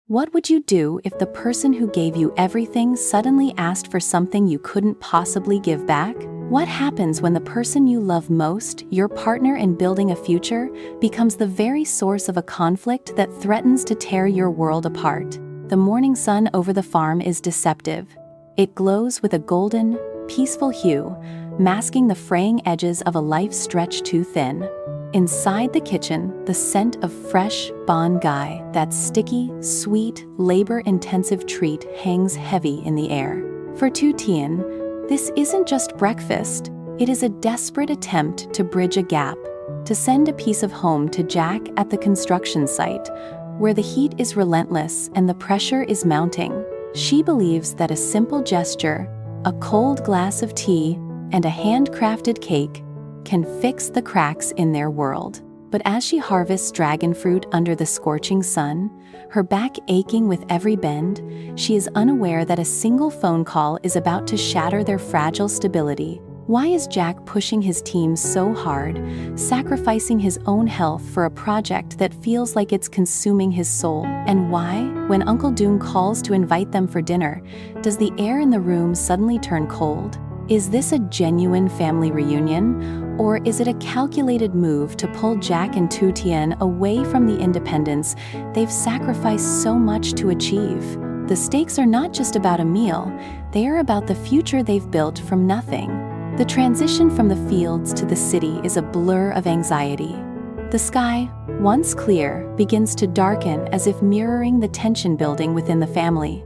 What would you do if the person who gave you everything suddenly asked for something you couldn't possibly give back? What happens when the person you love most, your partner in building a future, becomes the very source of a conflict that threatens to tear your world apart? The morning sun over the farm is deceptive. It glows with a golden, peaceful hue, masking the fraying edges of a life stretched too thin. Inside the kitchen, the scent of fresh bon gai, that sticky, sweet, labor-intensive treat hangs heavy in the air. For Tu Tien, this isn't just breakfast, it is a desperate attempt to bridge a gap, to send a piece of home to Jack at the construction site, where the heat is relentless and the pressure is mounting. She believes that a simple gesture, a cold glass of tea, and a handcrafted cake can fix the cracks in their world. But as she harvests dragon fruit under the scorching sun, her back aching with every bend, she is unaware that a single phone call is about to shatter their fragile stability. Why is Jack pushing his team so hard, sacrificing his own health for a project that feels like it's consuming his soul? And why, when Uncle Dung calls to invite them for dinner, does the air in the room suddenly turn cold? Is this a genuine family reunion, or is it a calculated move to pull Jack and Tu Tien away from the independence they've sacrificed so much to achieve? The stakes are not just about a meal, they are about the future they've built from nothing. The transition from the fields to the city is a blur of anxiety. The sky, once clear, begins to darken as if mirroring the tension building within the family.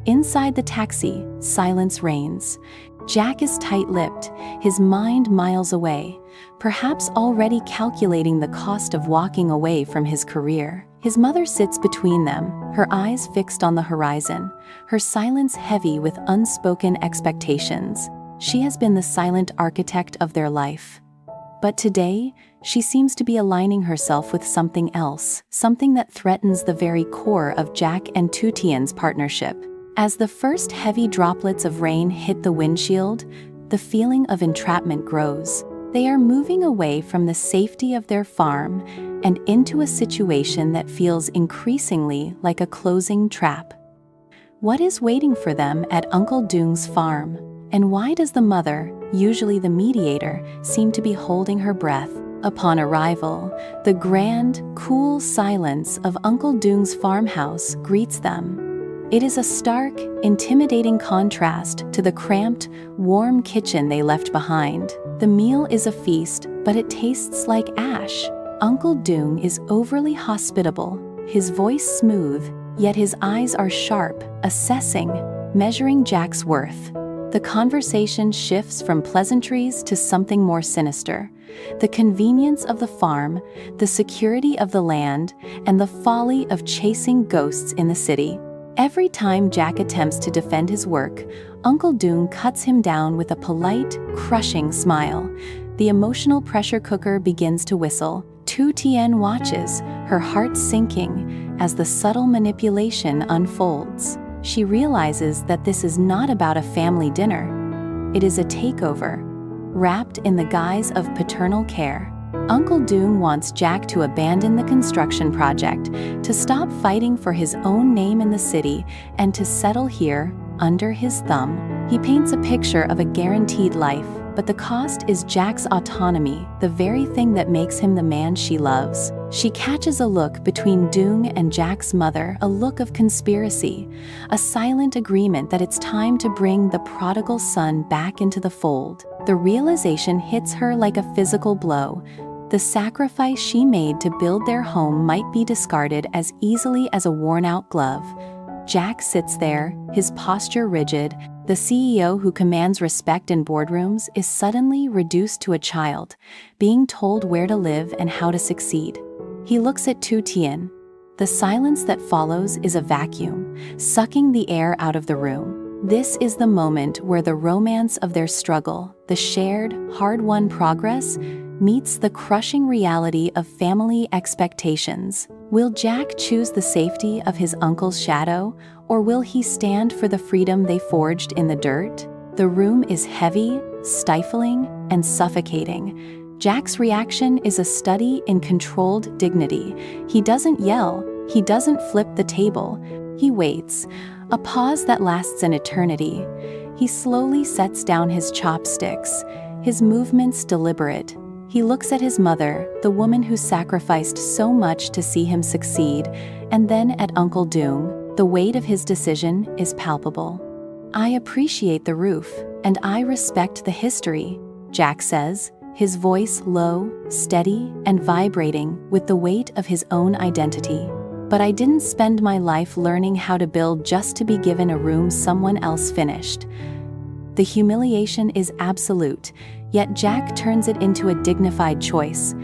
Inside the taxi, silence reigns. Jack is tight-lipped, his mind miles away, perhaps already calculating the cost of walking away from his career. His mother sits between them, her eyes fixed on the horizon, her silence heavy with unspoken expectations. She has been the silent architect of their life. But today, she seems to be aligning herself with something else, something that threatens the very core of Jack and Tu Tien's partnership. As the first heavy droplets of rain hit the windshield, the feeling of entrapment grows. They are moving away from the safety of their farm and into a situation that feels increasingly like a closing trap. What is waiting for them at Uncle Dung's farm? And why does the mother, usually the mediator, seem to be holding her breath? Upon arrival, the grand, cool silence of Uncle Dung's farmhouse greets them. It is a stark, intimidating contrast to the cramped, warm kitchen they left behind. The meal is a feast, but it tastes like ash. Uncle Dung is overly hospitable, his voice smooth, yet his eyes are sharp, assessing, measuring Jack's worth. The conversation shifts from pleasantries to something more sinister. The convenience of the farm, the security of the land, and the folly of chasing ghosts in the city. Every time Jack attempts to defend his work, Uncle Dung cuts him down with a polite, crushing smile. The emotional pressure cooker begins to whistle. Tu Tien watches, her heart sinking, as the subtle manipulation unfolds. She realizes that this is not about a family dinner. It is a takeover, wrapped in the guise of paternal care. Uncle Dung wants Jack to abandon the construction project, to stop fighting for his own name in the city, and to settle here, under his thumb. He paints a picture of a guaranteed life, but the cost is Jack's autonomy, the very thing that makes him the man she loves. She catches a look between Dung and Jack's mother, a look of conspiracy, a silent agreement that it's time to bring the prodigal son back into the fold. The realization hits her like a physical blow. The sacrifice she made to build their home might be discarded as easily as a worn-out glove. Jack sits there, his posture rigid. The CEO who commands respect in boardrooms is suddenly reduced to a child, being told where to live and how to succeed. He looks at Tu Tien. The silence that follows is a vacuum, sucking the air out of the room. This is the moment where the romance of their struggle, the shared, hard-won progress, meets the crushing reality of family expectations. Will Jack choose the safety of his uncle's shadow, or will he stand for the freedom they forged in the dirt? The room is heavy, stifling, and suffocating. Jack's reaction is a study in controlled dignity. He doesn't yell, He doesn't flip the table. He waits, a pause that lasts an eternity. He slowly sets down his chopsticks, his movements deliberate. He looks at his mother, the woman who sacrificed so much to see him succeed, and then at Uncle Dung. The weight of his decision is palpable. "I appreciate the roof, and I respect the history," Jack says, his voice low, steady, and vibrating with the weight of his own identity. "But I didn't spend my life learning how to build just to be given a room someone else finished." The humiliation is absolute, yet Jack turns it into a dignified choice.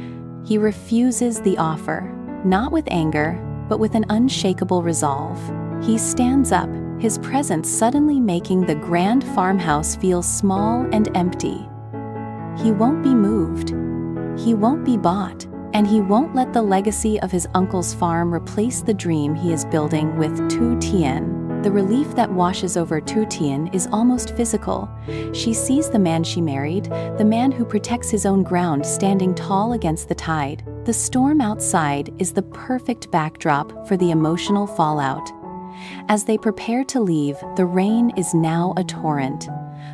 He refuses the offer, not with anger, but with an unshakable resolve. He stands up, his presence suddenly making the grand farmhouse feel small and empty. He won't be moved. He won't be bought. And he won't let the legacy of his uncle's farm replace the dream he is building with Tu Tien. The relief that washes over Tu Tien is almost physical. She sees the man she married, the man who protects his own ground, standing tall against the tide. The storm outside is the perfect backdrop for the emotional fallout. As they prepare to leave, the rain is now a torrent.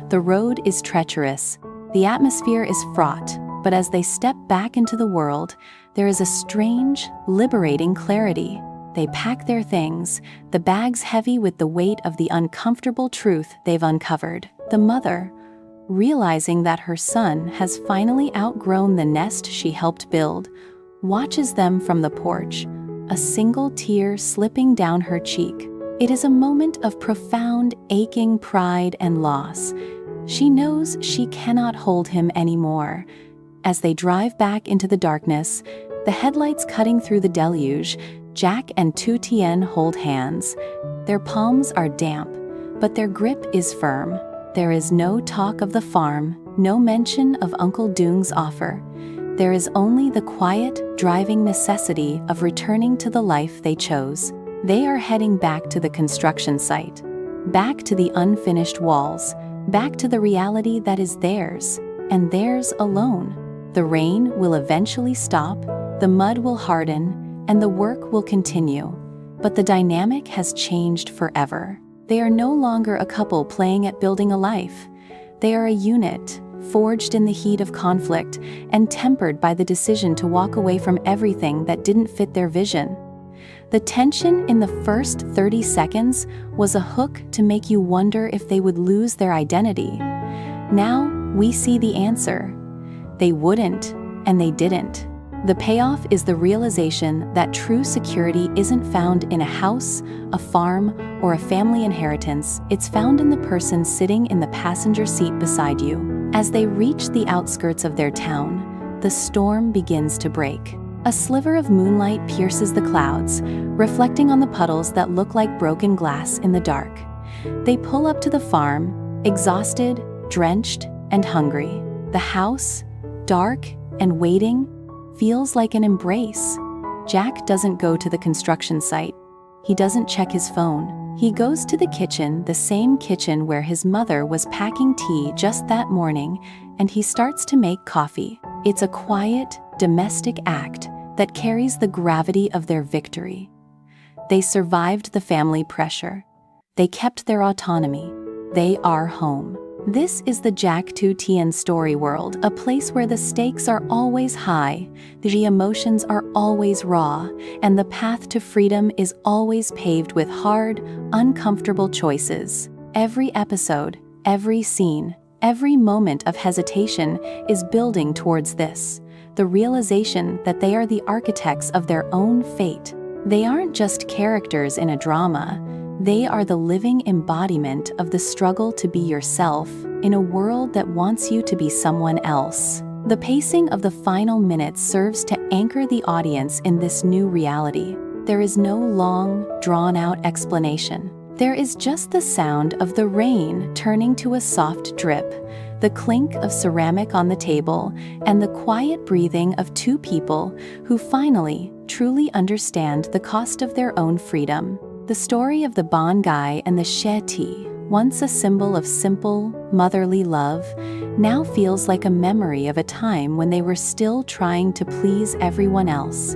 The road is treacherous. The atmosphere is fraught. But as they step back into the world, there is a strange, liberating clarity. They pack their things, the bags heavy with the weight of the uncomfortable truth they've uncovered. The mother, realizing that her son has finally outgrown the nest she helped build, watches them from the porch, a single tear slipping down her cheek. It is a moment of profound, aching pride and loss. She knows she cannot hold him anymore. As they drive back into the darkness, the headlights cutting through the deluge, Jack and Tu Tien hold hands. Their palms are damp, but their grip is firm. There is no talk of the farm, no mention of Uncle Dung's offer. There is only the quiet, driving necessity of returning to the life they chose. They are heading back to the construction site, back to the unfinished walls, back to the reality that is theirs, and theirs alone. The rain will eventually stop, the mud will harden, and the work will continue. But the dynamic has changed forever. They are no longer a couple playing at building a life. They are a unit, forged in the heat of conflict and tempered by the decision to walk away from everything that didn't fit their vision. The tension in the first 30 seconds was a hook to make you wonder if they would lose their identity. Now we see the answer. They wouldn't, and they didn't. The payoff is the realization that true security isn't found in a house, a farm, or a family inheritance. It's found in the person sitting in the passenger seat beside you. As they reach the outskirts of their town, the storm begins to break. A sliver of moonlight pierces the clouds, reflecting on the puddles that look like broken glass in the dark. They pull up to the farm, exhausted, drenched, and hungry. The house, dark and waiting, feels like an embrace. Jack doesn't go to the construction site. He doesn't check his phone. He goes to the kitchen, the same kitchen where his mother was packing tea just that morning, and he starts to make coffee. It's a quiet, domestic act that carries the gravity of their victory. They survived the family pressure. They kept their autonomy. They are home. This is the Jack Tu Tien story world, a place where the stakes are always high, the emotions are always raw, and the path to freedom is always paved with hard, uncomfortable choices. Every episode, every scene, every moment of hesitation is building towards this, the realization that they are the architects of their own fate. They aren't just characters in a drama. They are the living embodiment of the struggle to be yourself in a world that wants you to be someone else. The pacing of the final minutes serves to anchor the audience in this new reality. There is no long, drawn-out explanation. There is just the sound of the rain turning to a soft drip, the clink of ceramic on the table, and the quiet breathing of two people who finally, truly understand the cost of their own freedom. The story of the Bon Gai and the She Tea, once a symbol of simple, motherly love, now feels like a memory of a time when they were still trying to please everyone else.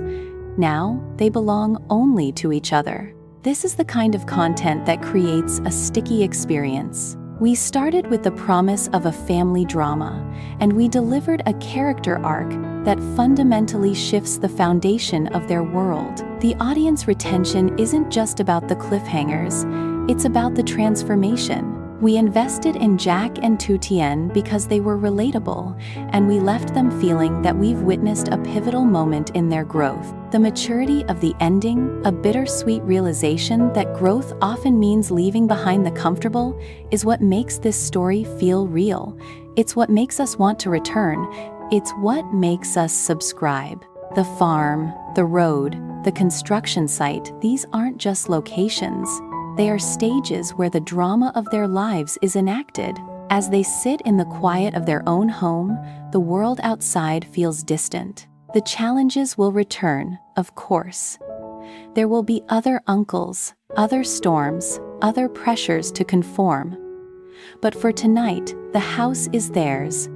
Now, they belong only to each other. This is the kind of content that creates a sticky experience. We started with the promise of a family drama, and we delivered a character arc that fundamentally shifts the foundation of their world. The audience retention isn't just about the cliffhangers, it's about the transformation. We invested in Jack and Tu Tien because they were relatable, and we left them feeling that we've witnessed a pivotal moment in their growth. The maturity of the ending, a bittersweet realization that growth often means leaving behind the comfortable, is what makes this story feel real. It's what makes us want to return. It's what makes us subscribe. The farm, the road, the construction site, these aren't just locations. They are stages where the drama of their lives is enacted. As they sit in the quiet of their own home, the world outside feels distant. The challenges will return, of course. There will be other uncles, other storms, other pressures to conform. But for tonight, the house is theirs.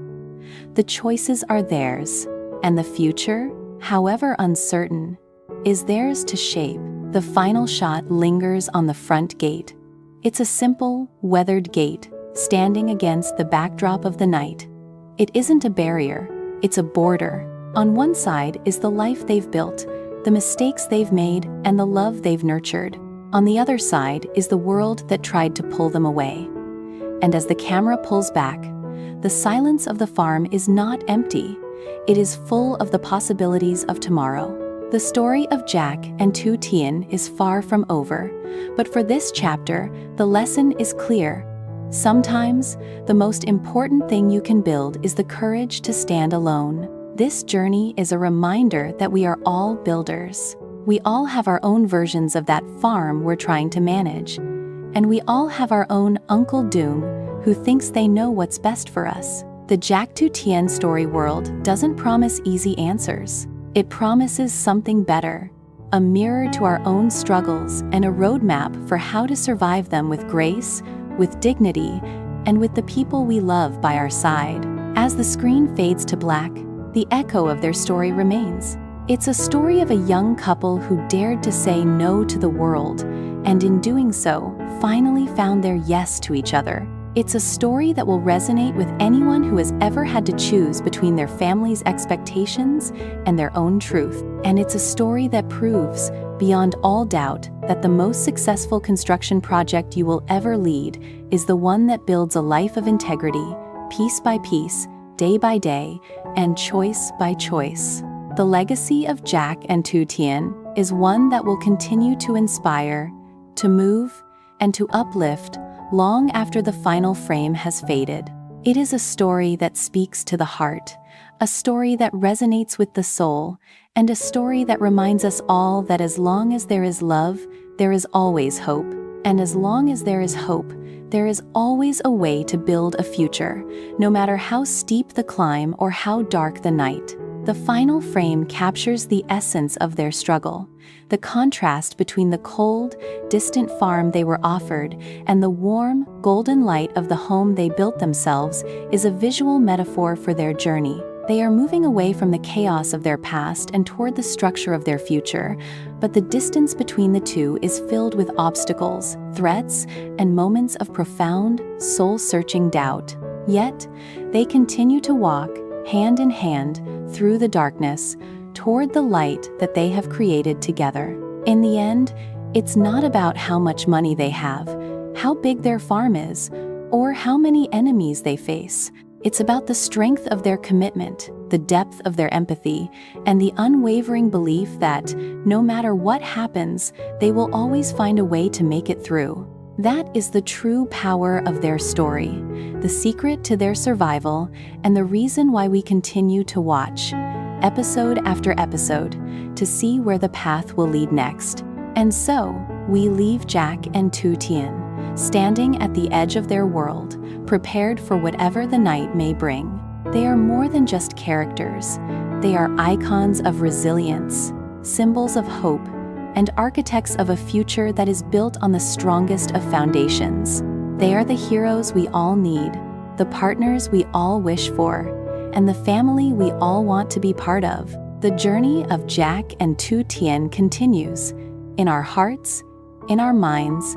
The choices are theirs, and the future, however uncertain, is theirs to shape. The final shot lingers on the front gate. It's a simple, weathered gate, standing against the backdrop of the night. It isn't a barrier, it's a border. On one side is the life they've built, the mistakes they've made, and the love they've nurtured. On the other side is the world that tried to pull them away. And as the camera pulls back, the silence of the farm is not empty. It is full of the possibilities of tomorrow. The story of Jack and Tu Tien is far from over, but for this chapter, the lesson is clear. Sometimes, the most important thing you can build is the courage to stand alone. This journey is a reminder that we are all builders. We all have our own versions of that farm we're trying to manage. And we all have our own Uncle Dung, who thinks they know what's best for us. The Jack Tu Tien story world doesn't promise easy answers. It promises something better, a mirror to our own struggles and a roadmap for how to survive them with grace, with dignity, and with the people we love by our side. As the screen fades to black, the echo of their story remains. It's a story of a young couple who dared to say no to the world, and in doing so, finally found their yes to each other. It's a story that will resonate with anyone who has ever had to choose between their family's expectations and their own truth. And it's a story that proves, beyond all doubt, that the most successful construction project you will ever lead is the one that builds a life of integrity, piece by piece, day by day, and choice by choice. The legacy of Jack and Tu Tien is one that will continue to inspire, to move, and to uplift long after the final frame has faded. It is a story that speaks to the heart, a story that resonates with the soul, and a story that reminds us all that as long as there is love, there is always hope. And as long as there is hope, there is always a way to build a future, no matter how steep the climb or how dark the night. The final frame captures the essence of their struggle. The contrast between the cold, distant farm they were offered and the warm, golden light of the home they built themselves is a visual metaphor for their journey. They are moving away from the chaos of their past and toward the structure of their future, but the distance between the two is filled with obstacles, threats, and moments of profound, soul-searching doubt. Yet, they continue to walk, hand in hand, through the darkness, toward the light that they have created together. In the end, it's not about how much money they have, how big their farm is, or how many enemies they face. It's about the strength of their commitment, the depth of their empathy, and the unwavering belief that, no matter what happens, they will always find a way to make it through. That is the true power of their story, the secret to their survival, and the reason why we continue to watch, episode after episode, to see where the path will lead next. And so, we leave Jack and Tu Tien, standing at the edge of their world, prepared for whatever the night may bring. They are more than just characters. They are icons of resilience, symbols of hope, and architects of a future that is built on the strongest of foundations. They are the heroes we all need, the partners we all wish for, and the family we all want to be part of. The journey of Jack and Tu Tien continues, in our hearts, in our minds,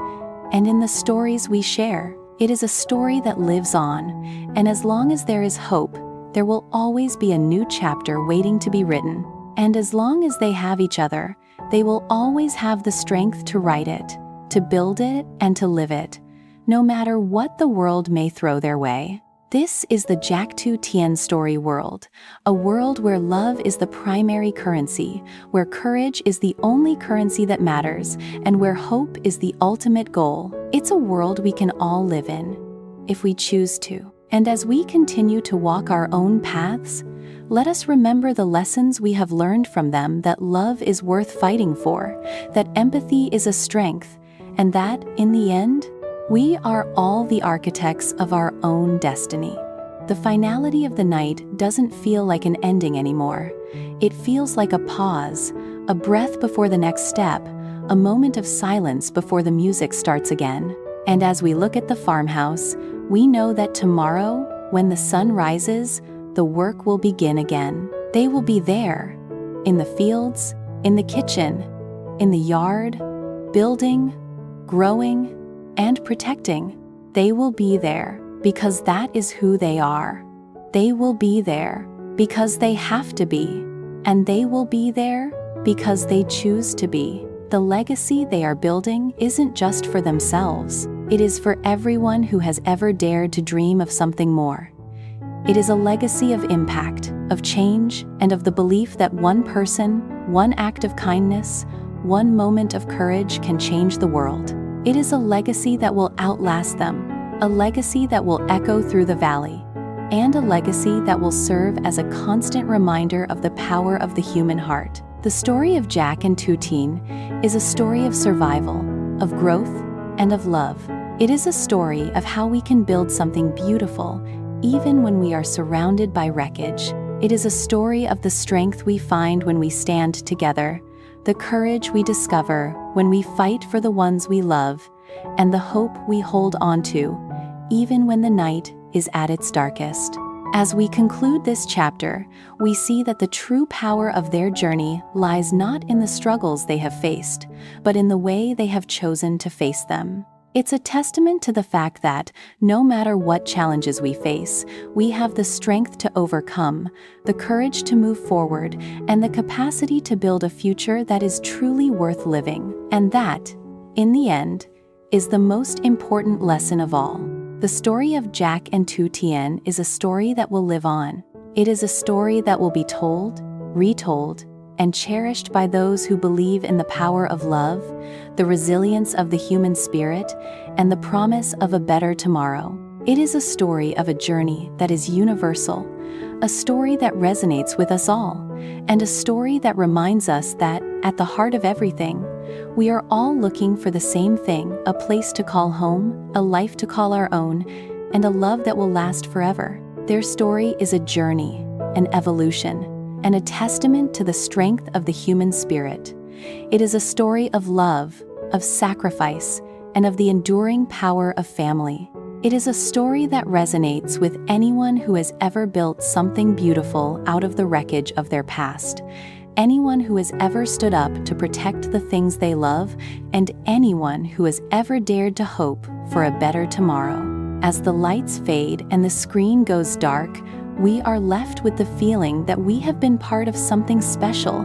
and in the stories we share. It is a story that lives on, and as long as there is hope, there will always be a new chapter waiting to be written. And as long as they have each other, they will always have the strength to write it, to build it, and to live it, no matter what the world may throw their way. This is the Jack Tu Tien story world, a world where love is the primary currency, where courage is the only currency that matters, and where hope is the ultimate goal. It's a world we can all live in, if we choose to. And as we continue to walk our own paths, let us remember the lessons we have learned from them, that love is worth fighting for, that empathy is a strength, and that, in the end, we are all the architects of our own destiny. The finality of the night doesn't feel like an ending anymore. It feels like a pause, a breath before the next step, a moment of silence before the music starts again. And as we look at the farmhouse, we know that tomorrow, when the sun rises, the work will begin again. They will be there, in the fields, in the kitchen, in the yard, building, growing, and protecting. They will be there because that is who they are. They will be there because they have to be, and they will be there because they choose to be. The legacy they are building isn't just for themselves. It is for everyone who has ever dared to dream of something more. It is a legacy of impact, of change, and of the belief that one person, one act of kindness, one moment of courage can change the world. It is a legacy that will outlast them, a legacy that will echo through the valley, and a legacy that will serve as a constant reminder of the power of the human heart. The story of Jack and Tu Tien is a story of survival, of growth, and of love. It is a story of how we can build something beautiful, even when we are surrounded by wreckage. It is a story of the strength we find when we stand together, the courage we discover when we fight for the ones we love, and the hope we hold on to, even when the night is at its darkest. As we conclude this chapter, we see that the true power of their journey lies not in the struggles they have faced, but in the way they have chosen to face them. It's a testament to the fact that, no matter what challenges we face, we have the strength to overcome, the courage to move forward, and the capacity to build a future that is truly worth living. And that, in the end, is the most important lesson of all. The story of Jack and Tu Tien is a story that will live on. It is a story that will be told, retold, and cherished by those who believe in the power of love, the resilience of the human spirit, and the promise of a better tomorrow. It is a story of a journey that is universal, a story that resonates with us all, and a story that reminds us that, at the heart of everything, we are all looking for the same thing: a place to call home, a life to call our own, and a love that will last forever. Their story is a journey, an evolution, and a testament to the strength of the human spirit. It is a story of love, of sacrifice, and of the enduring power of family. It is a story that resonates with anyone who has ever built something beautiful out of the wreckage of their past, anyone who has ever stood up to protect the things they love, and anyone who has ever dared to hope for a better tomorrow. As the lights fade and the screen goes dark, we are left with the feeling that we have been part of something special,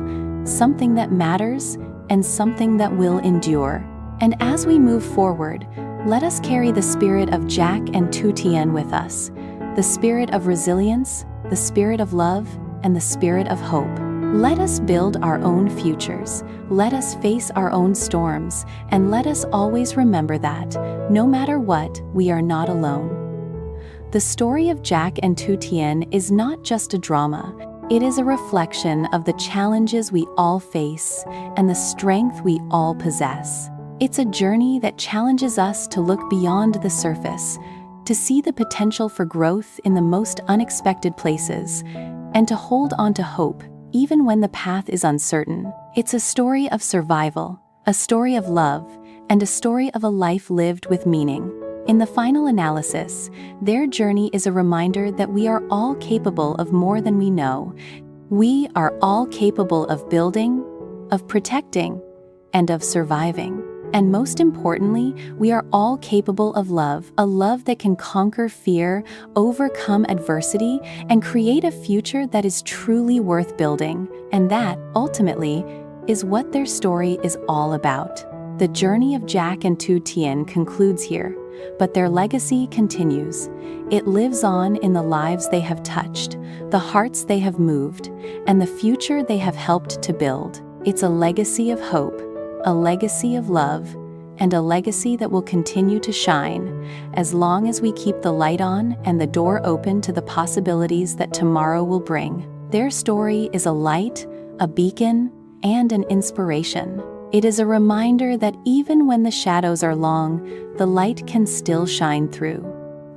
something that matters, and something that will endure. And as we move forward, let us carry the spirit of Jack and Tu Tien with us, the spirit of resilience, the spirit of love, and the spirit of hope. Let us build our own futures, let us face our own storms, and let us always remember that, no matter what, we are not alone. The story of Jack and Tu Tien is not just a drama, it is a reflection of the challenges we all face and the strength we all possess. It's a journey that challenges us to look beyond the surface, to see the potential for growth in the most unexpected places, and to hold on to hope, even when the path is uncertain. It's a story of survival, a story of love, and a story of a life lived with meaning. In the final analysis, their journey is a reminder that we are all capable of more than we know. We are all capable of building, of protecting, and of surviving. And most importantly, we are all capable of love, a love that can conquer fear, overcome adversity, and create a future that is truly worth building. And that, ultimately, is what their story is all about. The journey of Jack and Tu Tien concludes here, but their legacy continues. It lives on in the lives they have touched, the hearts they have moved, and the future they have helped to build. It's a legacy of hope, a legacy of love, and a legacy that will continue to shine as long as we keep the light on and the door open to the possibilities that tomorrow will bring. Their story is a light, a beacon, and an inspiration. It is a reminder that even when the shadows are long, the light can still shine through.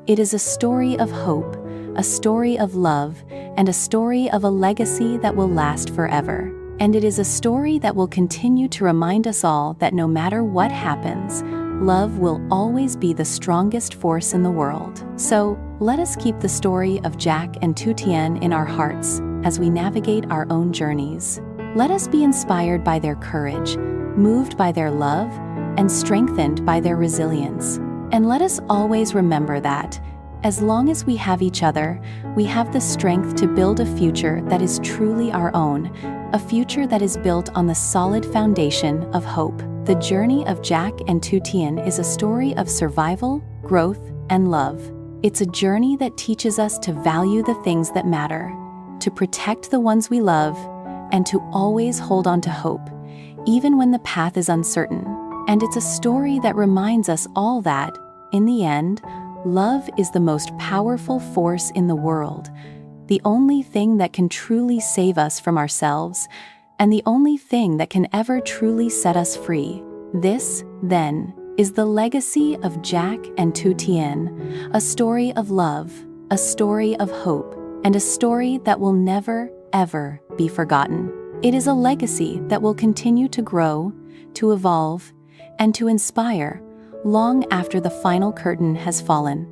It is a story of hope, a story of love, and a story of a legacy that will last forever. And it is a story that will continue to remind us all that no matter what happens, love will always be the strongest force in the world. So, let us keep the story of Jack and Tu Tien in our hearts as we navigate our own journeys. Let us be inspired by their courage, moved by their love, and strengthened by their resilience. And let us always remember that, as long as we have each other, we have the strength to build a future that is truly our own, a future that is built on the solid foundation of hope. The journey of Jack and Tu Tien is a story of survival, growth, and love. It's a journey that teaches us to value the things that matter, to protect the ones we love, and to always hold on to hope, even when the path is uncertain. And it's a story that reminds us all that, in the end, love is the most powerful force in the world, the only thing that can truly save us from ourselves, and the only thing that can ever truly set us free. This, then, is the legacy of Jack and Tu Tien, a story of love, a story of hope, and a story that will never, ever be forgotten. It is a legacy that will continue to grow, to evolve, and to inspire long after the final curtain has fallen.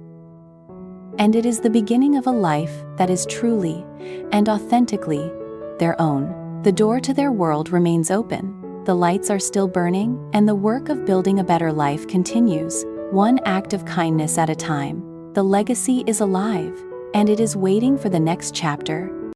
And it is the beginning of a life that is truly and authentically their own. The door to their world remains open, the lights are still burning, and the work of building a better life continues, one act of kindness at a time. The legacy is alive, and it is waiting for the next chapter,